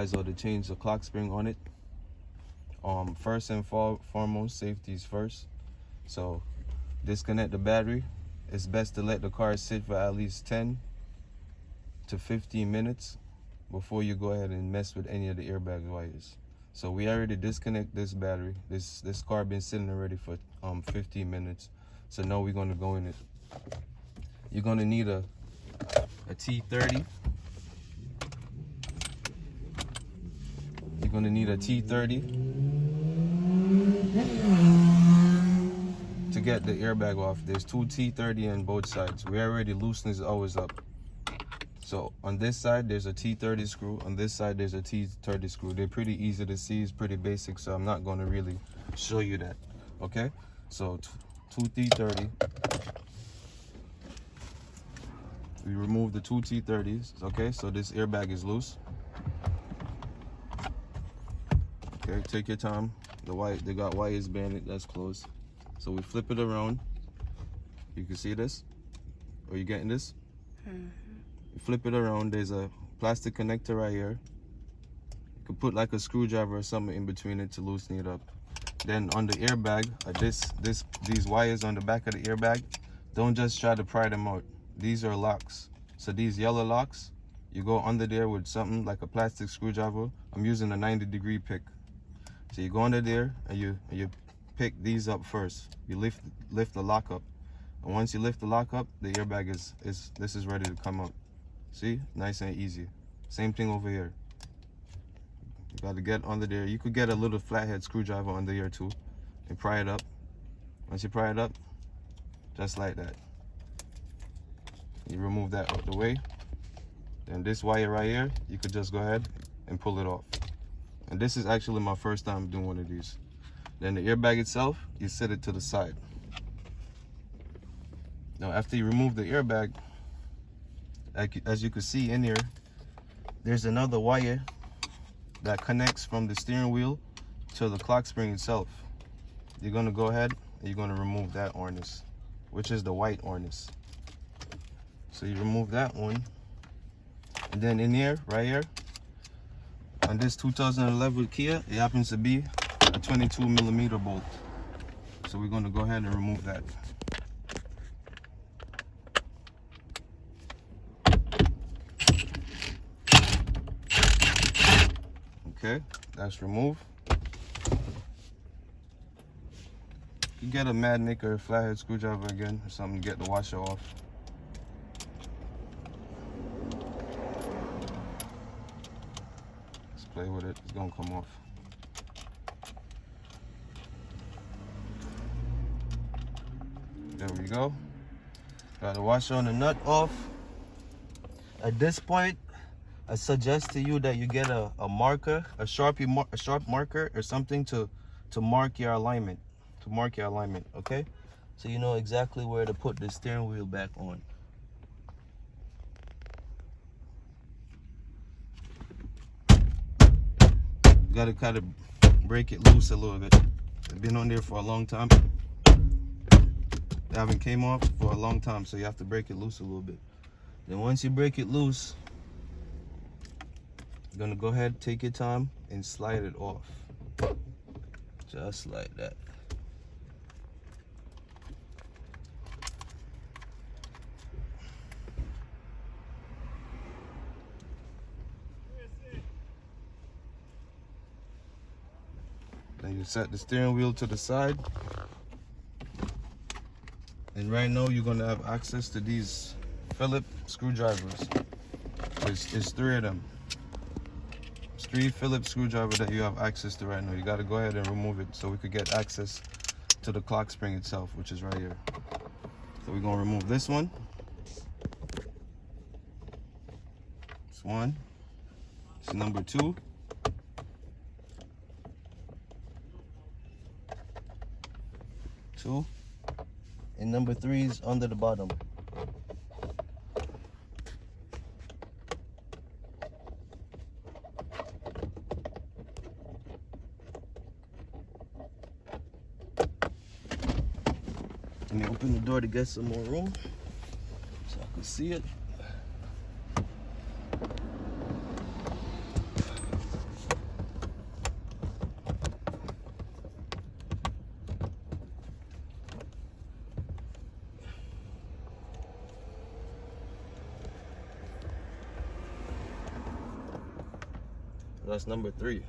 or to change the clock spring on it. First and foremost, safety is first. So disconnect the battery. It's best to let the car sit for at least 10 to 15 minutes before you go ahead and mess with any of the airbag wires. So we already disconnect this battery. This car been sitting already for 15 minutes. So now we're gonna go in it. You're gonna need a T30. You're gonna need a T30 to get the airbag off. There's two T30 on both sides. We already loosened this always up. So on this side, there's a T30 screw. On this side, there's a T30 screw. They're pretty easy to see. It's pretty basic, so I'm not gonna really show you that, okay? So two T30. We remove the two T30s, okay? So this airbag is loose. Okay, take your time. They got wires banded, that's closed. So we flip it around. You can see this? Are you getting this? You flip it around, there's a plastic connector right here. You can put like a screwdriver or something in between it to loosen it up. Then on the airbag, these wires on the back of the airbag, don't just try to pry them out. These are locks. So these yellow locks, you go under there with something like a plastic screwdriver. I'm using a 90-degree pick. So you go under there and you pick these up first. You lift the lock up. And once you lift the lock up, the airbag is ready to come up. See, nice and easy. Same thing over here. You got to get under there. You could get a little flathead screwdriver under here too and pry it up. Once you pry it up, just like that, you remove that out the way. Then this wire right here, you could just go ahead and pull it off. And this is actually my first time doing one of these. Then the airbag itself, you set it to the side. Now after you remove the airbag, as you can see in here, there's another wire that connects from the steering wheel to the clock spring itself. You're gonna go ahead and you're gonna remove that harness, which is the white harness. So you remove that one, and then in here, right here, on this 2011 Kia, it happens to be a 22mm bolt. So we're gonna go ahead and remove that. Okay, that's removed. You get a Madnik or a flathead screwdriver again or something to get the washer off. Let's play with it, it's gonna come off. There we go. Got the washer on the nut off. At this point, I suggest to you that you get a marker, a sharp marker or something to mark your alignment, okay? So you know exactly where to put the steering wheel back on. You gotta kind of break it loose a little bit. It's been on there for a long time. They haven't came off for a long time, so you have to break it loose a little bit. Then once you break it loose, you're gonna go ahead, take your time, and slide it off. Just like that. Then you set the steering wheel to the side. And right now you're gonna have access to these Phillips screwdrivers. There's three of them. It's three Phillips screwdrivers that you have access to right now. You gotta go ahead and remove it so we could get access to the clock spring itself, which is right here. So we're gonna remove this one. This one. It's number 2. And number 3 is under the bottom. Let me open the door to get some more room so I can see it. That's number 3.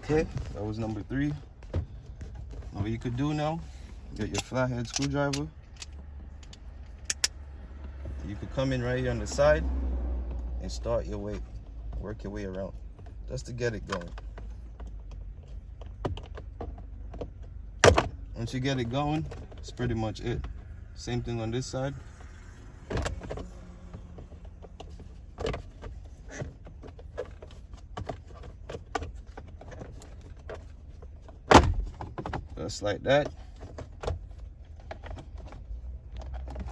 Okay, that was number 3. Now what you could do now, get your flathead screwdriver. You could come in right here on the side and start your way, work your way around, just to get it going. Once you get it going, that's pretty much it. Same thing on this side. Just like that.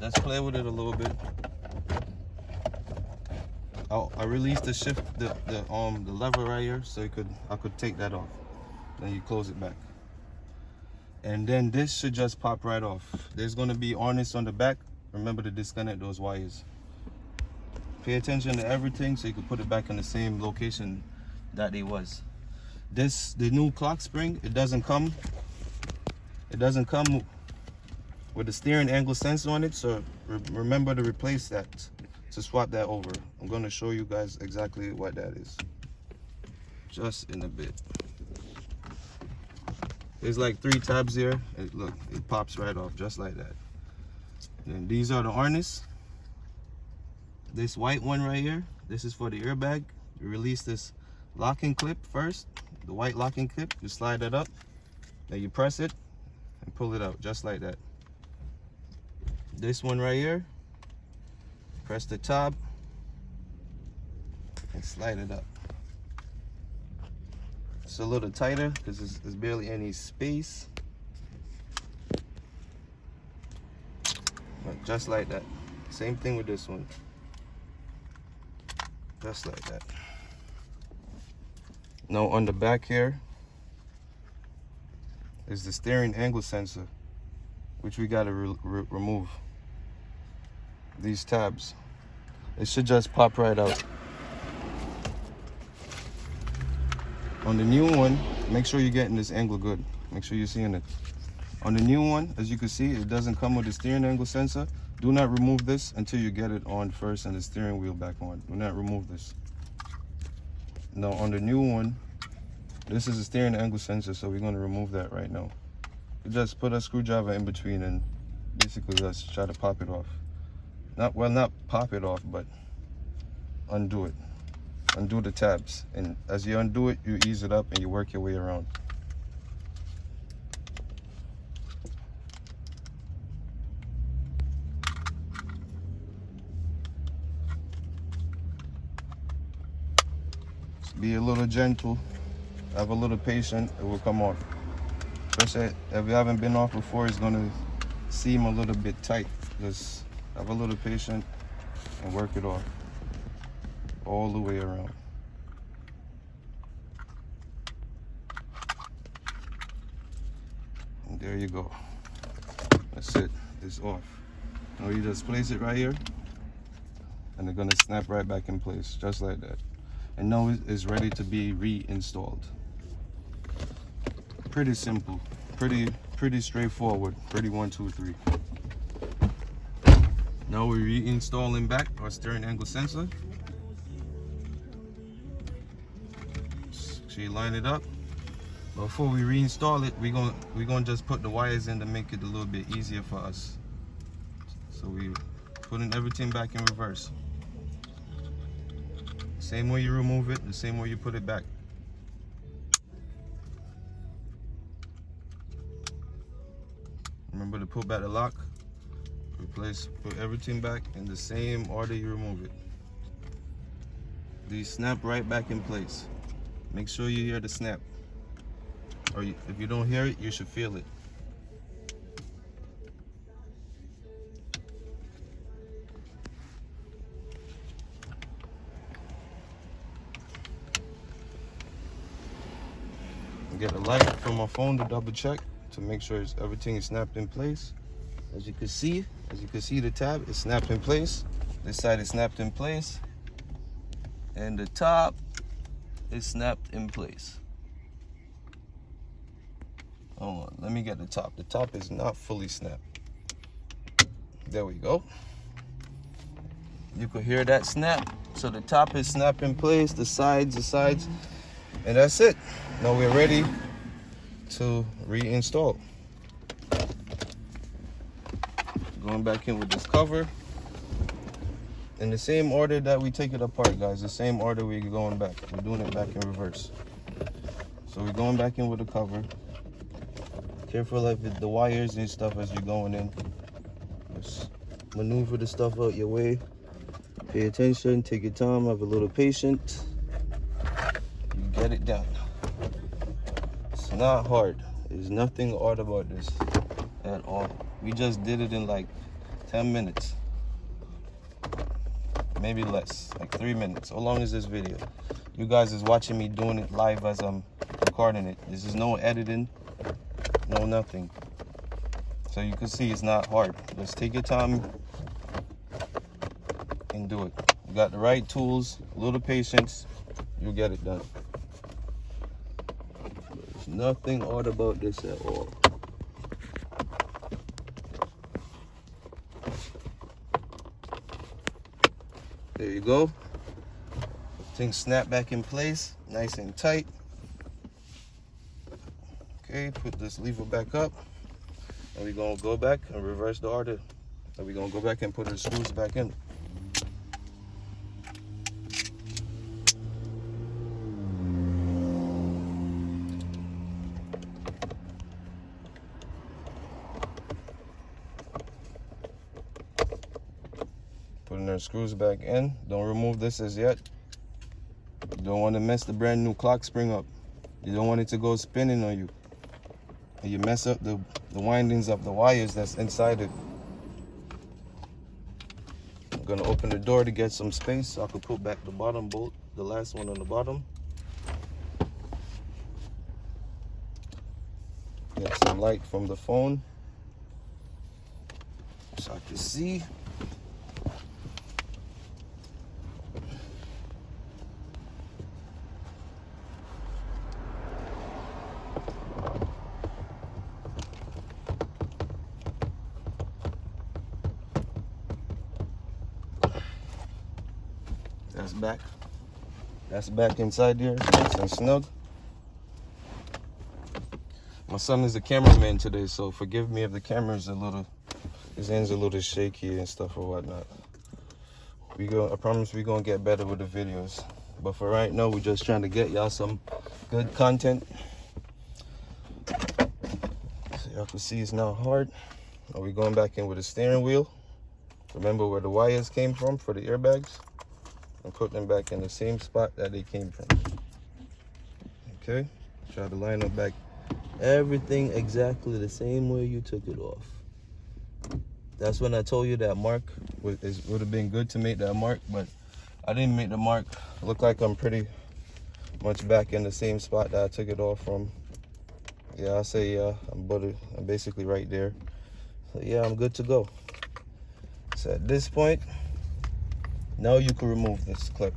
Let's play with it a little bit. I released the shift, the lever right here, so I could take that off. Then you close it back. And then this should just pop right off. There's gonna be harness on the back. Remember to disconnect those wires. Pay attention to everything so you can put it back in the same location that it was. The new clock spring, it doesn't come with the steering angle sensor on it, so remember to replace that, to swap that over. I'm going to show you guys exactly what that is just in a bit. There's like 3 tabs here. Look, it pops right off just like that. And these are the harness. This white one right here, this is for the airbag. You release this locking clip first, the white locking clip. You slide that up, then you press it and pull it out just like that. This one right here, press the top and slide it up. It's a little tighter because there's barely any space, but just like that. Same thing with this one, just like that. Now on the back here is the steering angle sensor, which we got to remove. These tabs, it should just pop right out. On the new one, make sure you're getting this angle good. Make sure you're seeing it. On the new one, as you can see, it doesn't come with the steering angle sensor. Do not remove this until you get it on first and the steering wheel back on. Do not remove this. Now on the new one, this is a steering angle sensor, so we're going to remove that right now. You just put a screwdriver in between and basically let's try to pop it off. Not pop it off, but undo it. Undo the tabs, and as you undo it, you ease it up and you work your way around. Just be a little gentle, have a little patience, it will come off. Especially if you haven't been off before, it's going to seem a little bit tight. Just have a little patience and work it off all the way around. And there you go. That's it. It's off. Now you just place it right here and they're gonna snap right back in place, just like that. And now it's ready to be reinstalled. Pretty simple, pretty straightforward, pretty 1, 2, 3. Now we're reinstalling back our steering angle sensor. So you line it up. Before we reinstall it, we're gonna just put the wires in to make it a little bit easier for us. So we putting everything back in reverse. Same way you remove it, the same way you put it back. Remember to put back the lock. Put everything back in the same order you remove it. These snap right back in place. Make sure you hear the snap. Or if you don't hear it, you should feel it. Get a light from my phone to double check to make sure everything is snapped in place. As you can see the tab is snapped in place. This side is snapped in place, and the top is snapped in place. Hold on, let me get the top. The top is not fully snapped. There we go. You could hear that snap. So the top is snapped in place, the sides, and that's it. Now we're ready to reinstall. Going back in with this cover. In the same order that we take it apart, guys, the same order we're going back. We're doing it back in reverse. So we're going back in with the cover. Careful of the wires and stuff as you're going in. Just maneuver the stuff out your way. Pay attention, take your time, have a little patience. You get it done. It's not hard. There's nothing hard about this at all. We just did it in like 10 minutes. Maybe less, like 3 minutes. How long is this video? You guys is watching me doing it live as I'm recording it. This is no editing, no nothing. So you can see it's not hard. Just take your time and do it. You got the right tools, a little patience, you'll get it done. There's nothing hard about this at all. There you go. Things snap back in place, nice and tight. Okay, put this lever back up. And we're gonna go back and reverse the order. And we're gonna go back and put the screws back in. Putting the screws back in. Don't remove this as yet. You don't want to mess the brand new clock spring up. You don't want it to go spinning on you. And you mess up the windings of the wires that's inside it. I'm gonna open the door to get some space so I can put back the bottom bolt, the last one on the bottom. Get some light from the phone so I can see. That's back. That's back inside there, nice and snug. My son is a cameraman today, so forgive me if the camera's his hand's a little shaky and stuff or whatnot. I promise we're gonna get better with the videos. But for right now, we're just trying to get y'all some good content. So y'all can see it's not hard. Now we're going back in with the steering wheel. Remember where the wires came from for the airbags? And put them back in the same spot that they came from. Okay, try to line up back everything exactly the same way you took it off. That's when I told you that mark would have been good to make that mark, but I didn't make the mark. Look like I'm pretty much back in the same spot that I took it off from. Yeah, I say yeah, I'm basically right there. So yeah, I'm good to go. So at this point, now you can remove this clip.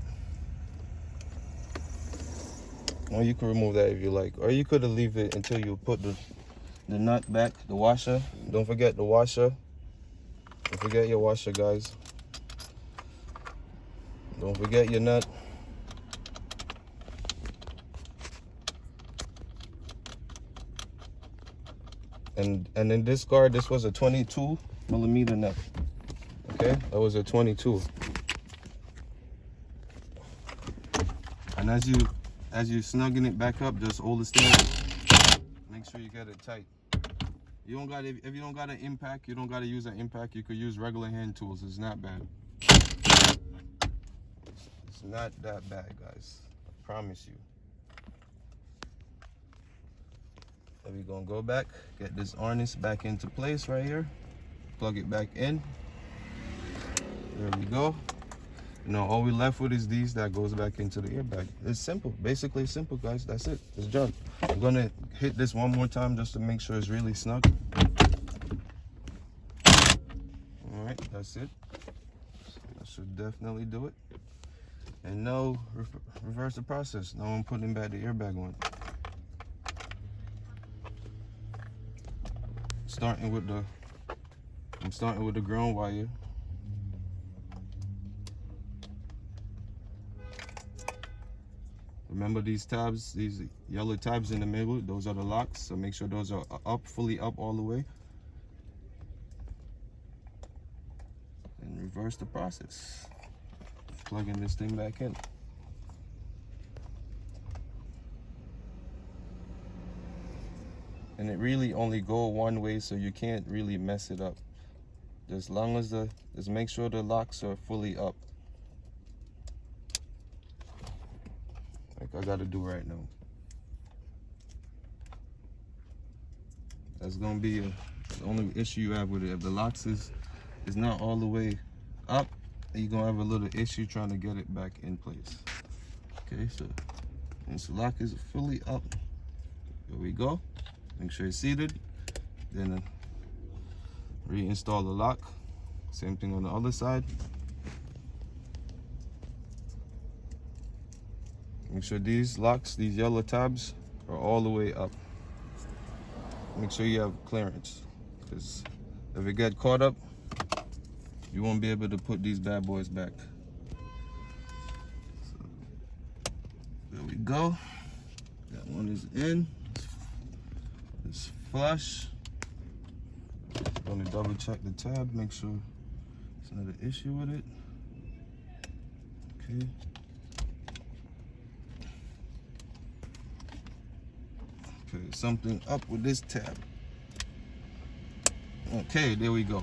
Now you can remove that if you like. Or you could leave it until you put the nut back, the washer. Don't forget the washer. Don't forget your washer, guys. Don't forget your nut. And in this car, this was a 22mm nut. Okay, that was a 22. And as you snugging it back up, just hold the steering. Make sure you get it tight. You don't got if you don't got an impact, you don't got to use an impact. You could use regular hand tools. It's not bad. It's not that bad, guys. I promise you. So we're gonna go back, get this harness back into place right here. Plug it back in. There we go. Now all we left with is these that goes back into the airbag. It's simple, basically simple, guys. That's it. It's done. I'm gonna hit this one more time just to make sure it's really snug. All right, that's it. That should definitely do it. And now reverse the process. Now I'm putting back the airbag on. I'm starting with the ground wire. Remember these tabs, these yellow tabs in the middle, those are the locks, so make sure those are up, fully up all the way. And reverse the process. Plugging this thing back in. And it really only go one way, so you can't really mess it up. As long as just make sure the locks are fully up. Like I gotta do right now. That's gonna be the only issue you have with it. If the locks is not all the way up, you're gonna have a little issue trying to get it back in place. Okay, so once the lock is fully up, there we go. Make sure it's seated. Then reinstall the lock. Same thing on the other side. Make sure these locks, these yellow tabs, are all the way up. Make sure you have clearance, because if it get caught up, you won't be able to put these bad boys back. So, there we go. That one is in. It's flush. Going to double check the tab, make sure there's not an issue with it. Okay. Okay, something up with this tab. Okay, there we go.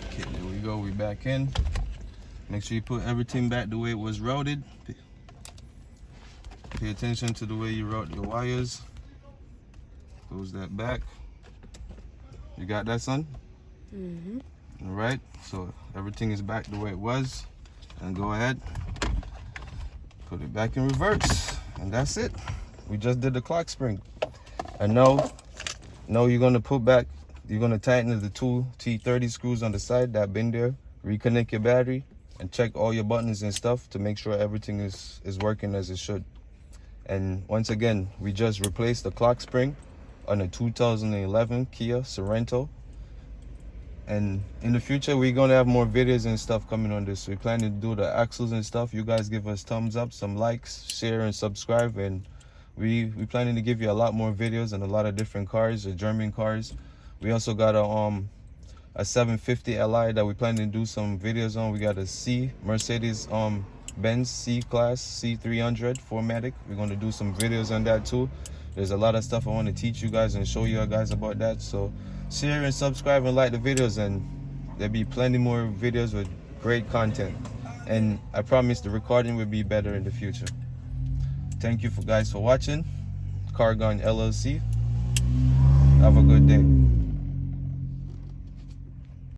Okay, there we go. We back in. Make sure you put everything back the way it was routed. Pay attention to the way you route your wires. Close that back. You got that, son? Mm-hmm. All right, so everything is back the way it was. And go ahead, put it back in reverse. And that's it. We just did the clock spring. And now you're gonna put back, you're gonna tighten the two T30 screws on the side that been there, reconnect your battery, and check all your buttons and stuff to make sure everything is working as it should. And once again, we just replaced the clock spring on a 2011 Kia Sorento. And in the future, we're gonna have more videos and stuff coming on this. We plan to do the axles and stuff. You guys give us thumbs up, some likes, share, and subscribe. And we planning to give you a lot more videos and a lot of different cars, the German cars. We also got a 750 Li that we plan to do some videos on. We got a Mercedes Benz C-Class C300 4MATIC. We're going to do some videos on that too. There's a lot of stuff I want to teach you guys and show you guys about that. So share and subscribe and like the videos, and there'll be plenty more videos with great content. And I promise the recording will be better in the future. Thank you guys for watching. Car Gun LLC. Have a good day.